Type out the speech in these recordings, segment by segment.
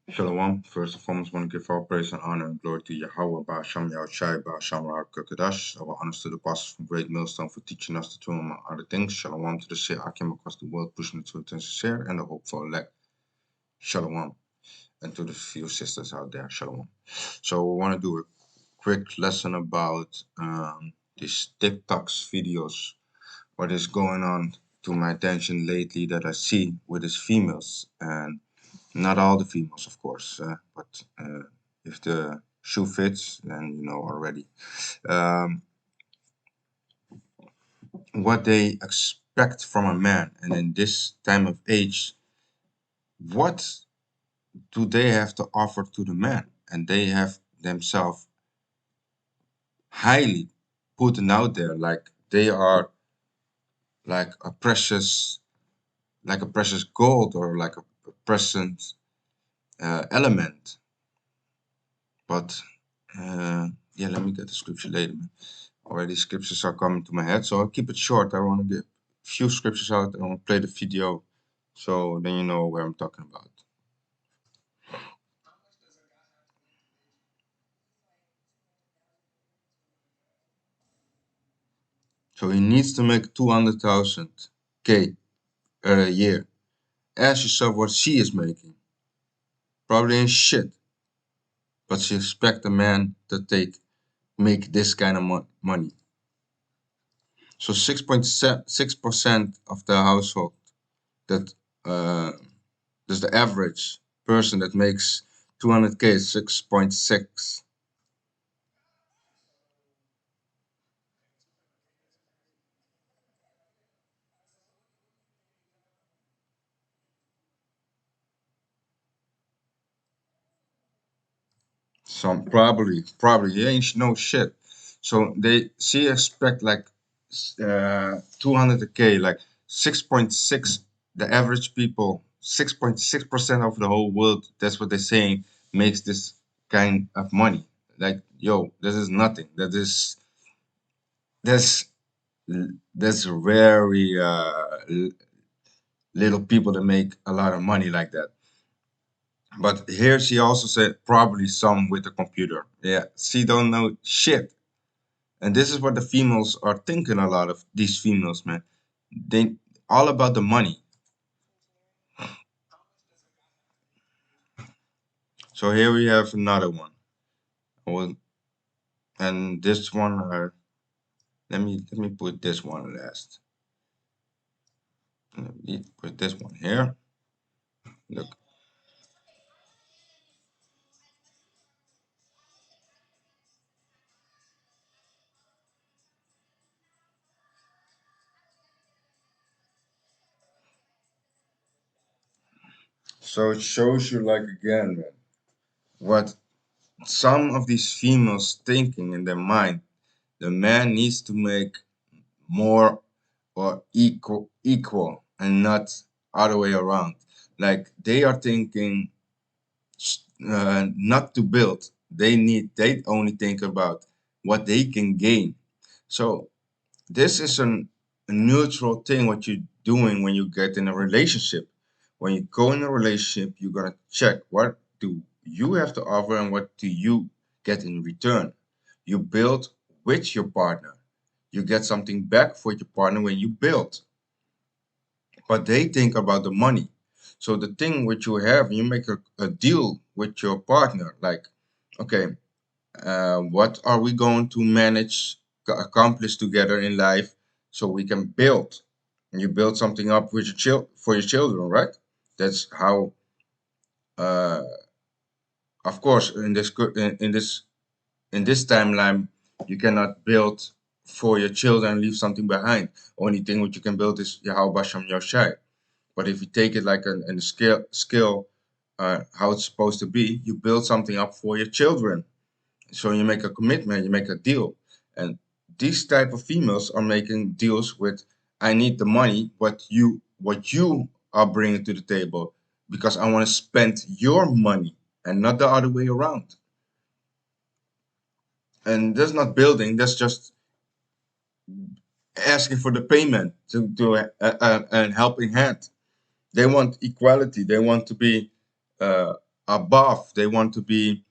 Shalom. First and foremost, I want to give all praise and honor and glory to Yahweh, Ba'asham Yahushai, Ba'asham Kadash. Our honors to the apostles from Great Millstone for teaching us the truth among other things. Shalom to the shit I came across the world, pushing the truth and sincere, and the hope for elect. Shalom. And to the few sisters out there, Shalom. So we want to do a quick lesson about these TikToks videos, what is going on to my attention lately that I see with these females. And not all the females, of course, but if the shoe fits, then you know already. Um, what they expect from a man, and in this time of age, what do they have to offer to the man? And they have themselves highly put out there, like they are like a precious, gold, or like a present element. But yeah, let me get the scripture later, man. Already scriptures are coming to my head, so I'll keep it short. I want to get a few scriptures out and I want to play the video so then you know where I'm talking about. So he needs to make 200,000 K a year. Ask yourself what she is making. Probably ain't shit, but she expect a man to make this kind of money. So 6.6% of the household that there's the average person that makes 200K is 6.6. Some probably he ain't no shit. So she expect like 200K, like 6.6. The average people, 6.6% of the whole world. That's what they're saying makes this kind of money. Like yo, this is nothing. That's that's very little people that make a lot of money like that. But here she also said probably some with a computer. Yeah, she don't know shit. And this is what the females are thinking, a lot of these females, man. They all about the money. So here we have another one. Well, and this one, let me put this one last. Let me put this one here. Look. So it shows you, like, again, man, what some of these females thinking in their mind. The man needs to make more or equal and not other way around. Like they are thinking not to build. They only think about what they can gain. So this is a neutral thing what you're doing when you get in a relationship. When you go in a relationship, you're gonna check what do you have to offer and what do you get in return. You build with your partner. You get something back for your partner when you build. But they think about the money. So the thing which you have, you make a deal with your partner, like, okay, what are we going to manage, accomplish together in life so we can build. And you build something up with for your children, right? That's how, uh, of course, in this timeline, you cannot build for your children and leave something behind. Only thing what you can build is Yahweh Basham Yoshai. But if you take it like in a scale, how it's supposed to be, you build something up for your children. So you make a commitment, you make a deal. And these type of females are making deals with, I need the money, what you are bringing to the table, because I want to spend your money and not the other way around. And that's not building, that's just asking for the payment to a helping hand. They want equality. They want to be above. They want to be,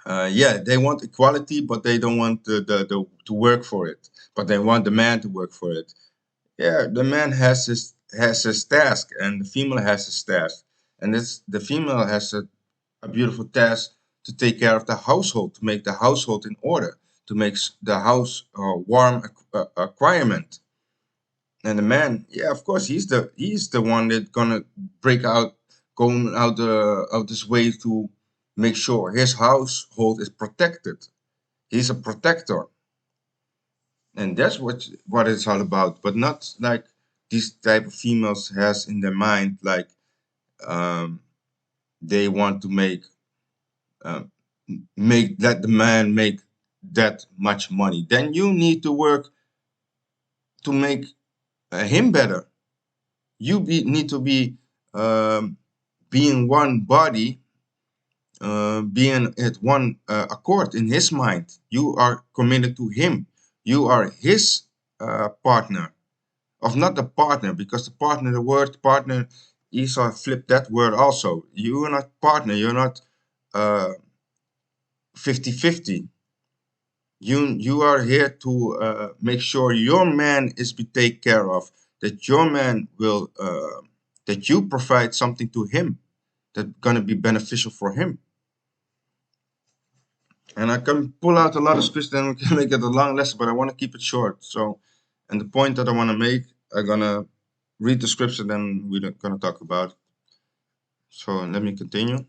yeah, they want equality, but they don't want the to work for it. But they want the man to work for it. Yeah, the man has his task, and the female has his task, and this the female has a beautiful task to take care of the household, to make the household in order, to make the house warm acquirement. And the man, yeah, of course, he's the one that's gonna break out, going out of this way to make sure his household is protected. He's a protector, and that's what it's all about. But not like these type of females has in their mind, like um, they want to um, make let the man make that much money. Then you need to work to make him better. Need to be um, being one body, being at one accord in his mind. You are committed to him. You are his partner, of not the partner, because the partner, the word partner, Esau flipped that word also. You are not partner. You're not uh, 50-50. You are here to make sure your man is be taken care of. That your man will that you provide something to him that's gonna be beneficial for him. And I can pull out a lot of scripts and we can make it a long lesson, but I want to keep it short. So, and the point that I want to make, I'm gonna read the scripture, then we're gonna talk about it. So let me continue.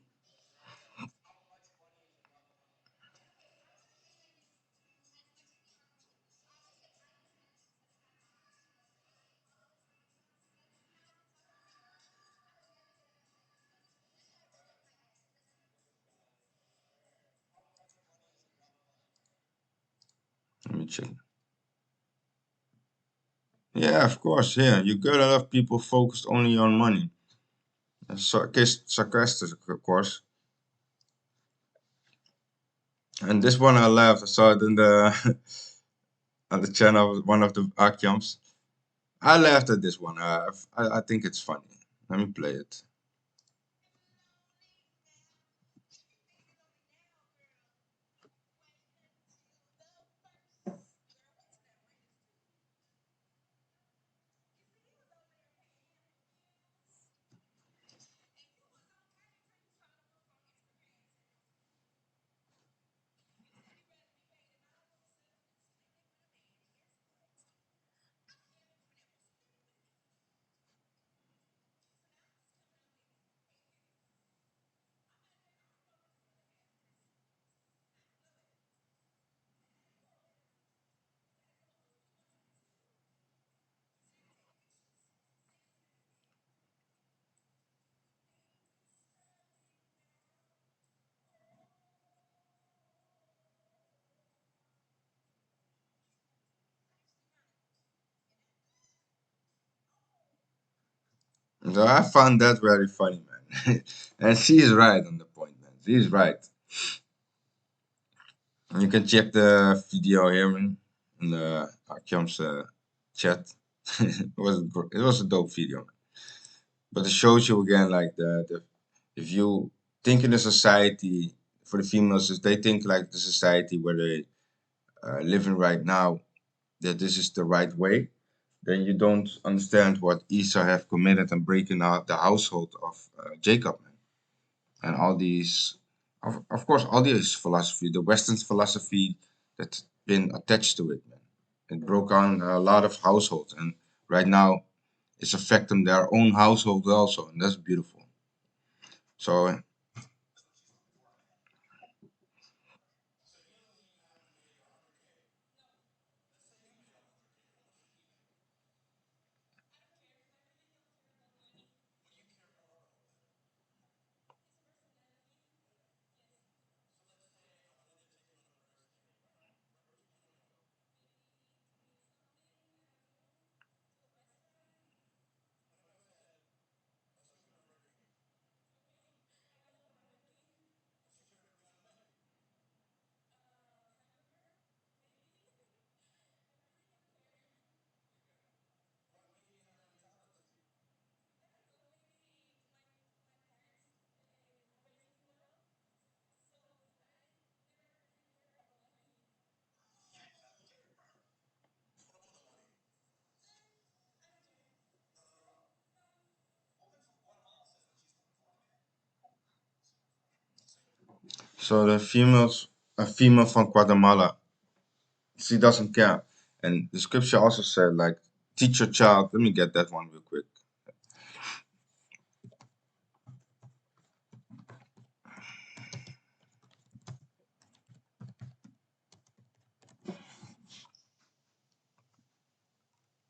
Let me check. Yeah, of course. Yeah, you got a lot of people focused only on money. Sarcastic, of course. And this one I laughed. I saw it in the on the channel of one of the Akyams. I laughed at this one. I think it's funny. Let me play it. So I found that very funny, man. And she is right on the point, man. She is right. You can check the video here, man, in the Akyam's chat. It was a dope video, man. But it shows you again, like the if you think in a society for the females, if they think like the society where they living right now, that this is the right way, then you don't understand what Esau have committed and breaking out the household of Jacob, man. And all these, of course, all these philosophy, the Western philosophy that's been attached to it, man. It broke on a lot of households, and right now it's affecting their own household also, and that's beautiful. So So a female from Guatemala, she doesn't care. And the scripture also said, like, teach your child. Let me get that one real quick.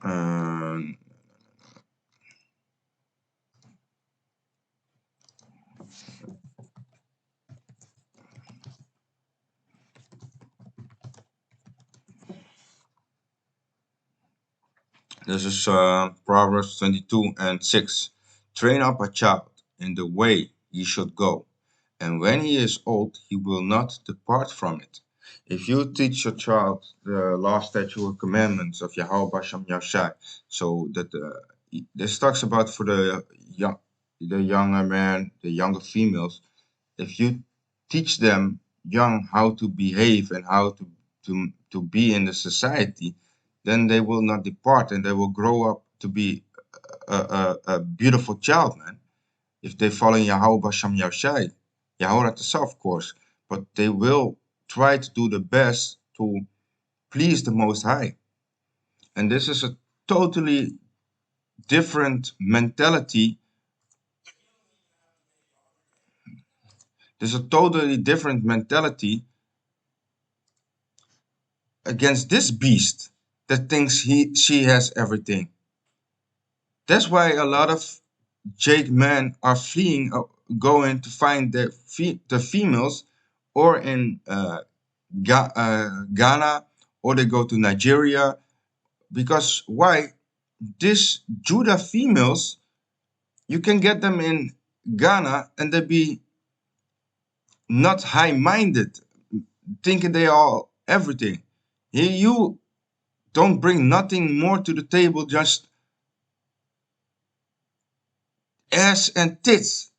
Um, this is Proverbs 22 and 6. Train up a child in the way he should go, and when he is old, he will not depart from it. If you teach your child the law, statute, or commandments of Yahweh Basham Yashai, so that this talks about for young, the younger man, the younger females. If you teach them young how to behave and how to be in the society, then they will not depart and they will grow up to be a beautiful child, man. If they follow Yahweh Basham Yashai, Yahweh itself, of course, but they will try to do the best to please the Most High. And this is a totally different mentality. There's a totally different mentality against this beast that thinks she has everything. That's why a lot of Jake men are fleeing, going to find the females, or in Ghana, or they go to Nigeria. Because why? This Judah females, you can get them in Ghana and they be not high-minded, thinking they are everything. Here you don't bring nothing more to the table, just ass and tits.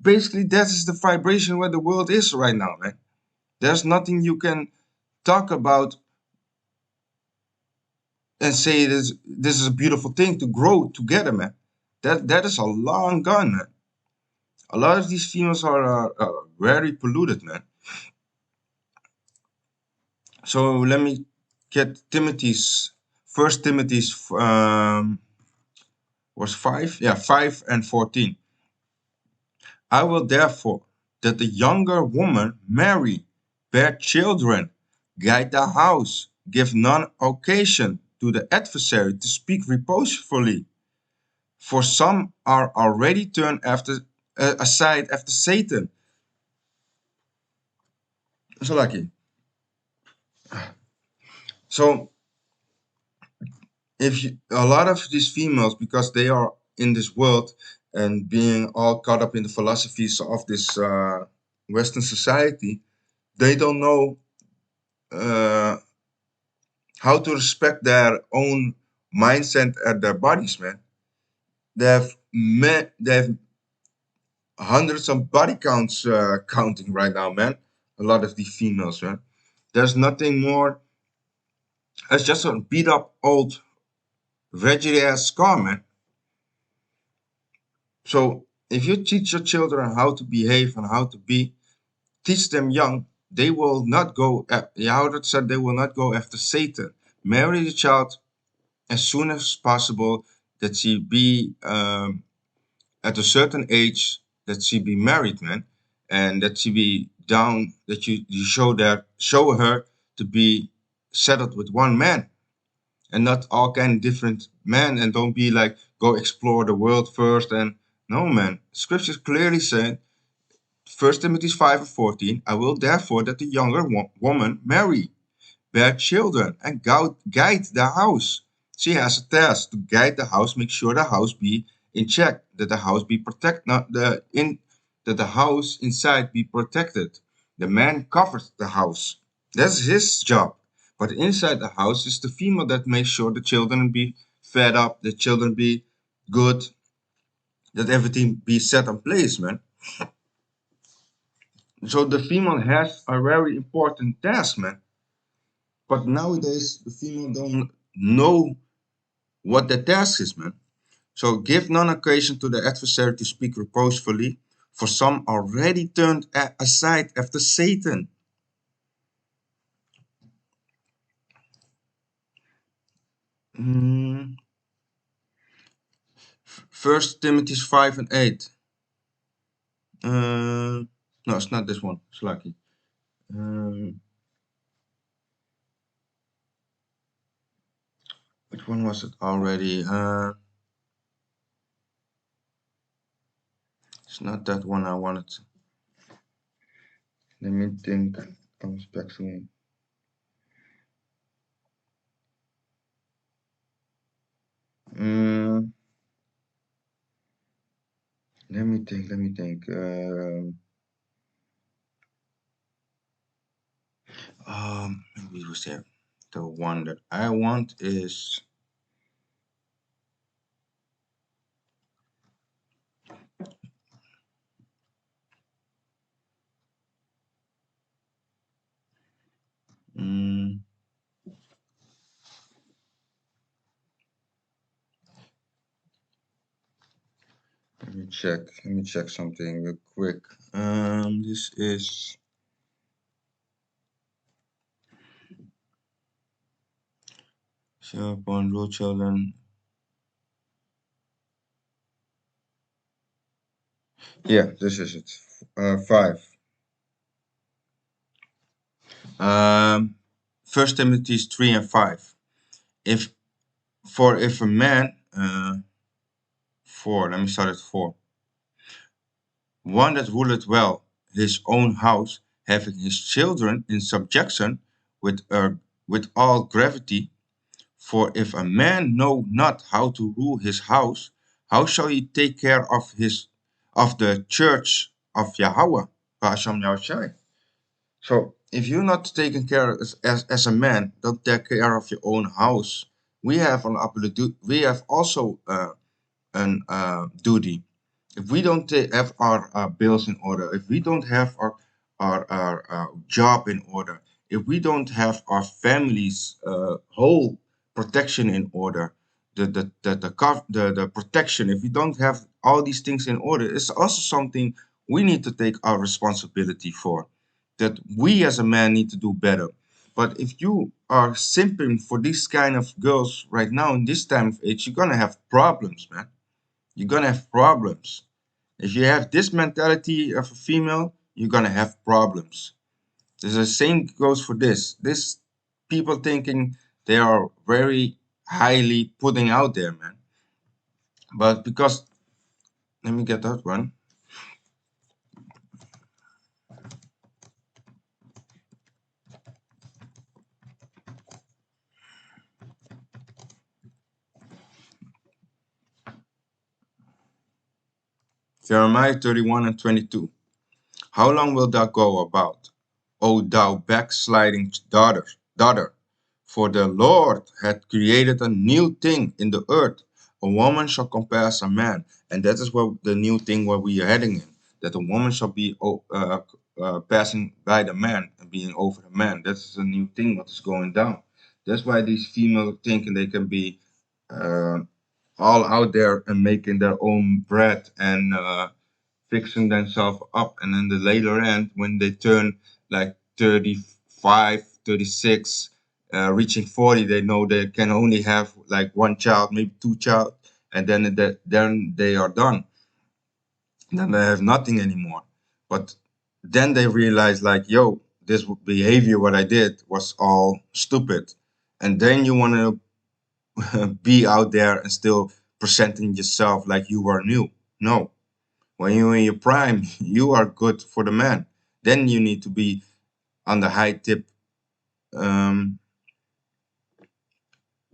Basically, that is the vibration where the world is right now, man. There's nothing you can talk about and say this is a beautiful thing to grow together, man. That is a long gone, man. A lot of these females are very polluted, man. So let me get Timothy's First Timothy's was 5, yeah, 5:14. I will therefore that the younger woman marry, bear children, guide the house, give none occasion to the adversary to speak reproachfully. For some are already turned aside after Satan. So lucky. So if a lot of these females, because they are in this world and being all caught up in the philosophies of this Western society, they don't know uh, how to respect their own mindset and their bodies, man. They have hundreds of body counts counting right now, man. A lot of these females, man. There's nothing more. It's just a beat up old Reggie ass scar, man. So if you teach your children how to behave and how to be, teach them young, they will not go. Yahweh said they will not go after Satan. Marry the child as soon as possible. That she be at a certain age. That she be married, man, and that she be down. That you show her to be settled with one man and not all kind of different men, and don't be like go explore the world first. And no, man, scriptures clearly say, 1 Timothy 5:14, I will therefore that the younger woman marry, bear children, and guide the house. She has a task to guide the house, make sure the house be in check, that the house be protected, not the in that the house inside be protected. The man covers the house. That's his job. But inside the house is the female that makes sure the children be fed up, the children be good, that everything be set in place, man. So the female has a very important task, man. But nowadays the female don't know what the task is, man. So give none occasion to the adversary to speak reproachfully, For some already turned aside after Satan. Mm, First Timothy 5 and 8. No, it's not this one. It's lucky. Which one was it already? It's not that one I wanted. Let me think. I was back to Mm, Let me think. Let me think. Maybe it was there. The one that I want is. Mm, Let me check. Let me check something real quick. This is. Shall upon rule children. Yeah, this is it. 5. Um, First Timothy 3 and 5. If if a man 4. Let me start at 4. One that ruleth well his own house, having his children in subjection with all gravity. For if a man know not how to rule his house, how shall he take care of the church of Yahweh? Hashem Yahushai. So if you're not taking care as a man, don't take care of your own house. We have we have also an duty. If we don't have our bills in order, if we don't have our job in order, if we don't have our family's whole protection in order, the protection, if we don't have all these things in order, it's also something we need to take our responsibility for. That we as a man need to do better. But if you are simping for these kind of girls right now in this time of age, you're gonna have problems, man. You're gonna have problems. If you have this mentality of a female, you're gonna have problems. The same goes for this. This people thinking they are very highly putting out there, man. But because let me get that one. Jeremiah 31 and 22. How long wilt thou go about, O thou backsliding daughter? For the Lord hath created a new thing in the earth. A woman shall compass a man. And that is what the new thing where we are heading in. That a woman shall be passing by the man and being over the man. That's a new thing what is going down. That's why these females thinking they can be uh, all out there and making their own bread and fixing themselves up, and then the later end when they turn like 35, 36, reaching 40, they know they can only have like one child, maybe two child, and then they are done. Then they have nothing anymore. But then they realize like, yo, this behavior what I did was all stupid. And then you want to be out there and still presenting yourself like you are new. No, when you're in your prime, you are good for the man. Then you need to be on the high tip, um,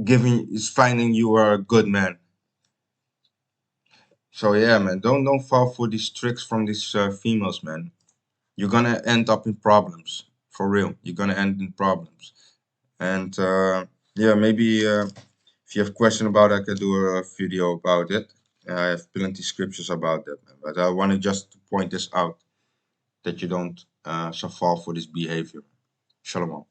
giving is finding you are a good man. So yeah, man, don't fall for these tricks from these females, man. You're gonna end up in problems for real. You're gonna end in problems. And yeah, maybe if you have a question about it, I could do a video about it. I have plenty scriptures about that, man. But I want to just point this out that you don't so fall for this behavior. Shalom.